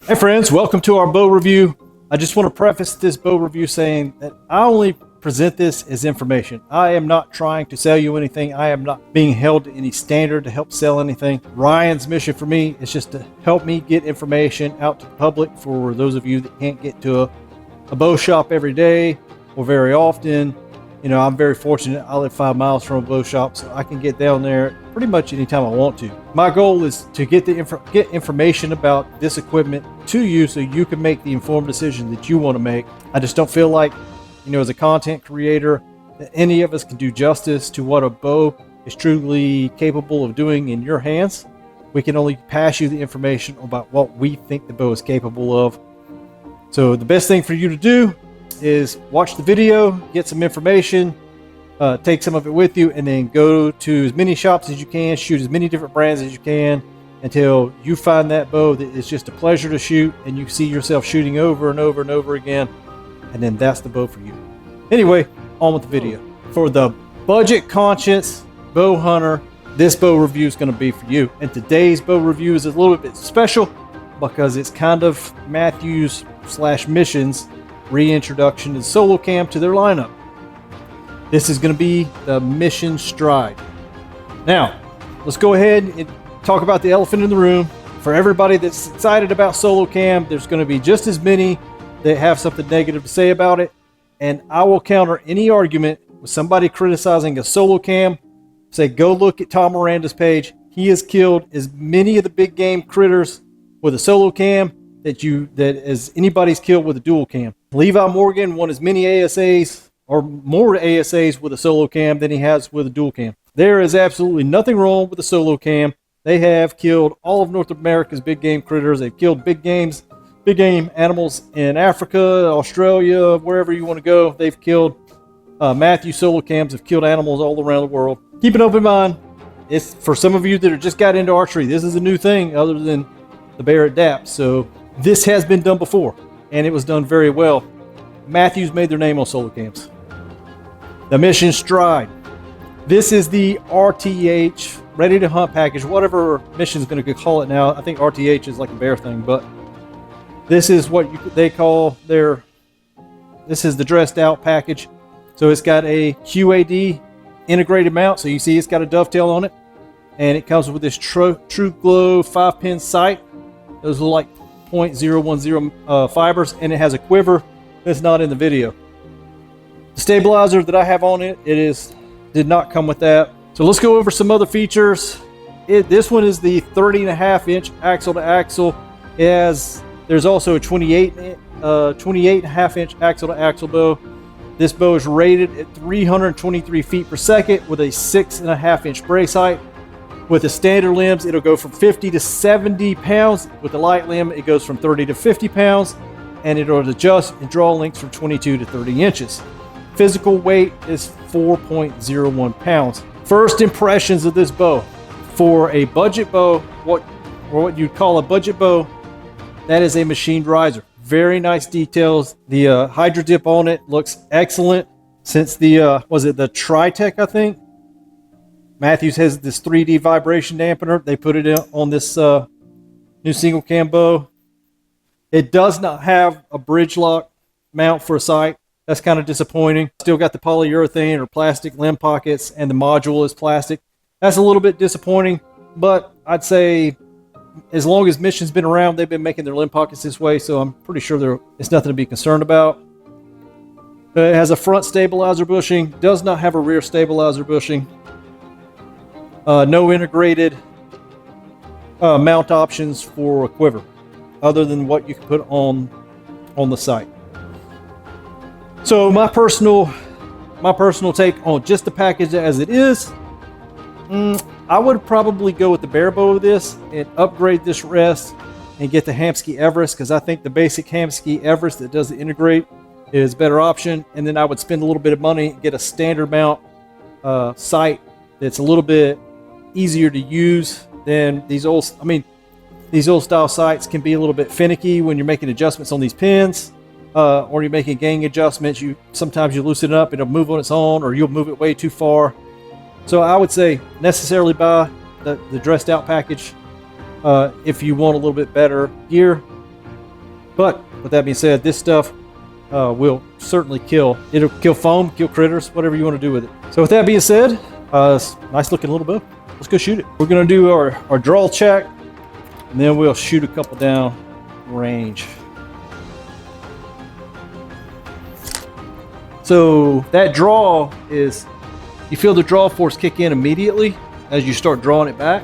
Hey friends, welcome to our bow review. I just want to preface this bow review saying that I only present this as information. I am not trying to sell you anything. I am not being held to any standard to help sell anything. Ryan's mission for me is just to help me get information out to the public for those of you that can't get to a bow shop every day or very often. You know, I'm very fortunate. I live 5 miles from a bow shop, so I can get down there pretty much anytime I want to. My goal is to get information about this equipment to you so you can make the informed decision that you want to make. I just don't feel like, you know, as a content creator, that any of us can do justice to what a bow is truly capable of doing in your hands. We can only pass you the information about what we think the bow is capable of. So the best thing for you to do is watch the video, get some information, take some of it with you, and then go to as many shops as you can, shoot as many different brands as you can until you find that bow that is just a pleasure to shoot and you see yourself shooting over and over and over again, and then that's the bow for you. Anyway, on with the video. For the budget conscious bow hunter, this bow review is going to be for you. And today's bow review is a little bit special because it's kind of Mathews / Mission's reintroduction to Solocam to their lineup. This is going to be the Mission Stryde. Now, let's go ahead and talk about the elephant in the room. For everybody that's excited about Solocam, there's going to be just as many that have something negative to say about it. And I will counter any argument with somebody criticizing a Solocam. Say, go look at Tom Miranda's page. He has killed as many of the big game critters with a Solocam that as anybody's killed with a dual cam. Levi Morgan won as many ASAs or more ASAs with a Solocam than he has with a dual cam. There is absolutely nothing wrong with a Solocam. They have killed all of North America's big game critters. They've killed big game animals in Africa, Australia, wherever you want to go. They've killed Mathews Solocams have killed animals all around the world. Keep an open mind. It's for some of you that are just got into archery. This is a new thing other than the Barrett DAP. So this has been done before, and it was done very well. Mathews made their name on Solocams. The Mission Stryde. This is the RTH, ready to hunt package, whatever Mission's going to call it now. I think RTH is like a bear thing, but this is what they call this is the dressed out package. So it's got a QAD integrated mount. So you see it's got a dovetail on it, and it comes with this True Glow 5-pin sight. Those are like 0.010 fibers, and it has a quiver that's not in the video. The stabilizer that I have on it, did not come with that. So let's go over some other features. This one is the 30.5-inch axle to axle. There's also a 28.5-inch axle to axle bow. This bow is rated at 323 feet per second with a 6.5-inch brace height. With the standard limbs, it'll go from 50 to 70 pounds. With the light limb, it goes from 30 to 50 pounds, and it'll adjust and draw lengths from 22 to 30 inches. Physical weight is 4.01 pounds. First impressions of this bow. For a budget bow, what you'd call a budget bow, that is a machined riser. Very nice details. The hydro dip on it looks excellent. Since the, was it the Tritech, I think? Mathews has this 3D vibration dampener. They put it on this new single cam bow. It does not have a bridge lock mount for a sight. That's kind of disappointing. Still got the polyurethane or plastic limb pockets, and the module is plastic. That's a little bit disappointing, but I'd say as long as Mission's been around, they've been making their limb pockets this way, so I'm pretty sure it's nothing to be concerned about. It has a front stabilizer bushing. Does not have a rear stabilizer bushing. No integrated mount options for a quiver other than what you can put on the sight. So my personal take on just the package as it is, I would probably go with the bare bow of this and upgrade this rest and get the Hamskea Everest, because I think the basic Hamskea Everest that doesn't integrate is a better option. And then I would spend a little bit of money and get a standard mount sight that's a little bit easier to use than these old style sights can be a little bit finicky when you're making adjustments on these pins, or you're making gang adjustments. Sometimes you loosen it up, it'll move on its own, or you'll move it way too far. So I would say necessarily buy the dressed out package if you want a little bit better gear. But with that being said, this stuff will certainly it'll kill foam, kill critters, whatever you want to do with it. So with that being said, nice looking little bow. Let's go shoot it. We're gonna do our draw check, and then we'll shoot a couple down range. So that draw is, you feel the draw force kick in immediately as you start drawing it back.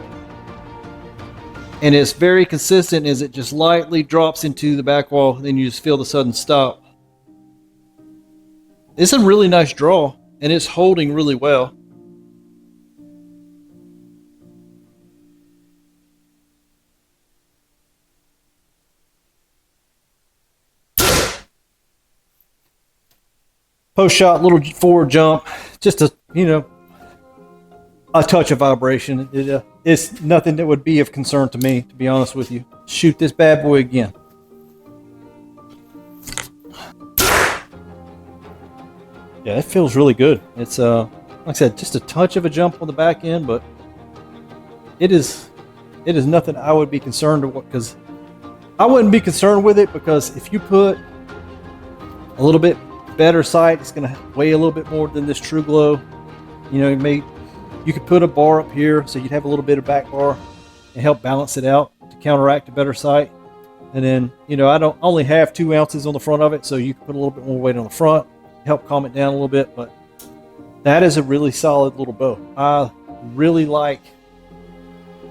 And it's very consistent as it just lightly drops into the back wall, then you just feel the sudden stop. It's a really nice draw, and it's holding really well. Post shot, little forward jump, just a touch of vibration. It's nothing that would be of concern to me, to be honest with you. Shoot this bad boy again. Yeah, it feels really good. It's like I said, just a touch of a jump on the back end, but it is nothing I would be concerned with, because I wouldn't be concerned with it, because if you put a little bit better sight, it's going to weigh a little bit more than this True Glow. You could put a bar up here, so you'd have a little bit of back bar and help balance it out to counteract a better sight. And then, I don't only have 2 ounces on the front of it, so you can put a little bit more weight on the front, help calm it down a little bit. But that is a really solid little bow. I really like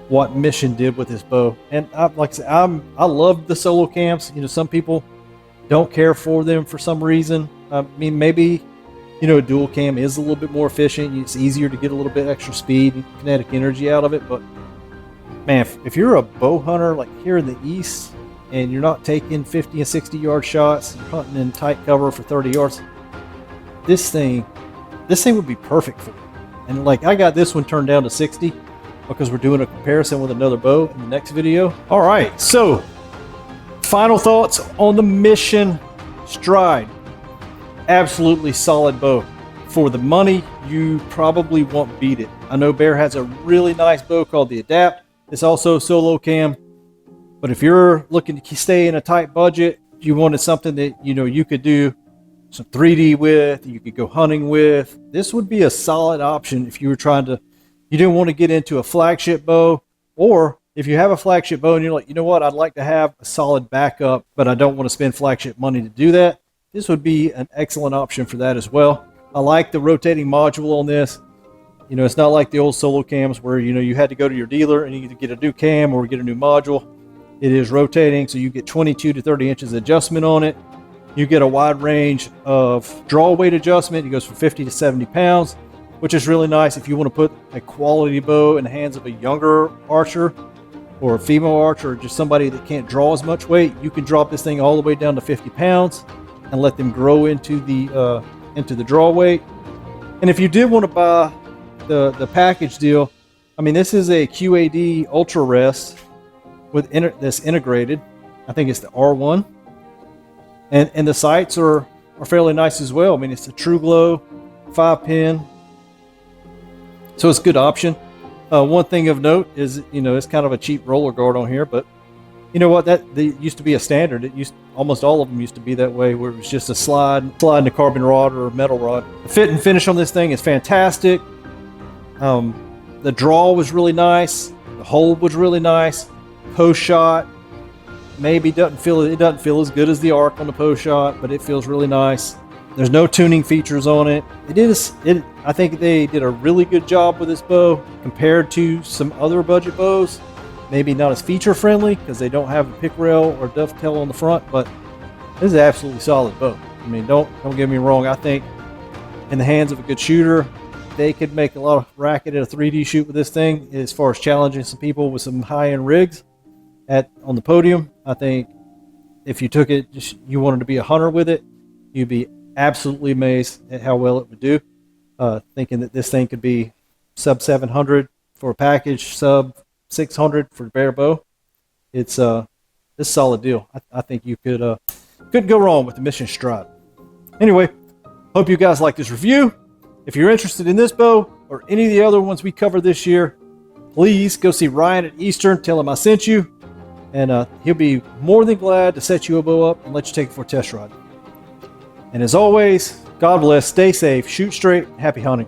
what Mission did with this bow. And like I said, I love the Solocams. Some people don't care for them for some reason. I mean, maybe, a dual cam is a little bit more efficient. It's easier to get a little bit extra speed and kinetic energy out of it. But man, if you're a bow hunter like here in the East, and you're not taking 50 and 60 yard shots, you're hunting in tight cover for 30 yards, this thing would be perfect for you. And like, I got this one turned down to 60 because we're doing a comparison with another bow in the next video. All right, so final thoughts on the Mission Stryde. Absolutely solid bow. For the money, you probably won't beat it. I know Bear has a really nice bow called the Adapt. It's also Solocam. But if you're looking to stay in a tight budget, you wanted something that you could do some 3D with, you could go hunting with, this would be a solid option if you were you didn't want to get into a flagship bow, or if you have a flagship bow and you're like, what, I'd like to have a solid backup, but I don't want to spend flagship money to do that. This would be an excellent option for that as well. I like the rotating module on this. It's not like the old Solocams where, you had to go to your dealer and you could get a new cam or get a new module. It is rotating, so you get 22 to 30 inches adjustment on it. You get a wide range of draw weight adjustment. It goes from 50 to 70 pounds, which is really nice if you want to put a quality bow in the hands of a younger archer or a female archer, or just somebody that can't draw as much weight. You can drop this thing all the way down to 50 pounds and let them grow into the draw weight. And if you did want to buy the package deal, I mean, this is a QAD Ultra Rest with that's integrated. I think it's the R1, and the sights are fairly nice as well. I mean, it's a True Glow 5-pin, so it's a good option. One thing of note is, it's kind of a cheap roller guard on here, but you know what? That used to be a standard. Almost all of them used to be that way, where it was just a slide in a carbon rod or a metal rod. The fit and finish on this thing is fantastic. The draw was really nice. The hold was really nice. Post shot maybe doesn't feel as good as the arc on the post shot, but it feels really nice. There's no tuning features on it. I think they did a really good job with this bow compared to some other budget bows. Maybe not as feature friendly because they don't have a pick rail or dovetail on the front, but this is an absolutely solid bow. I mean, don't get me wrong. I think in the hands of a good shooter, they could make a lot of racket at a 3D shoot with this thing as far as challenging some people with some high-end rigs on the podium. I think if you took it, you wanted to be a hunter with it, you'd be absolutely amazed at how well it would do. Thinking that this thing could be sub 700 for a package, sub 600 for the Bear bow. It's a solid deal. I think you couldn't go wrong with the Mission Stryde. Anyway, hope you guys like this review. If you're interested in this bow or any of the other ones we covered this year, please go see Ryan at Eastern. Tell him I sent you. and he'll be more than glad to set you a bow up and let you take it for a test ride. And as always, God bless, stay safe, shoot straight, happy hunting.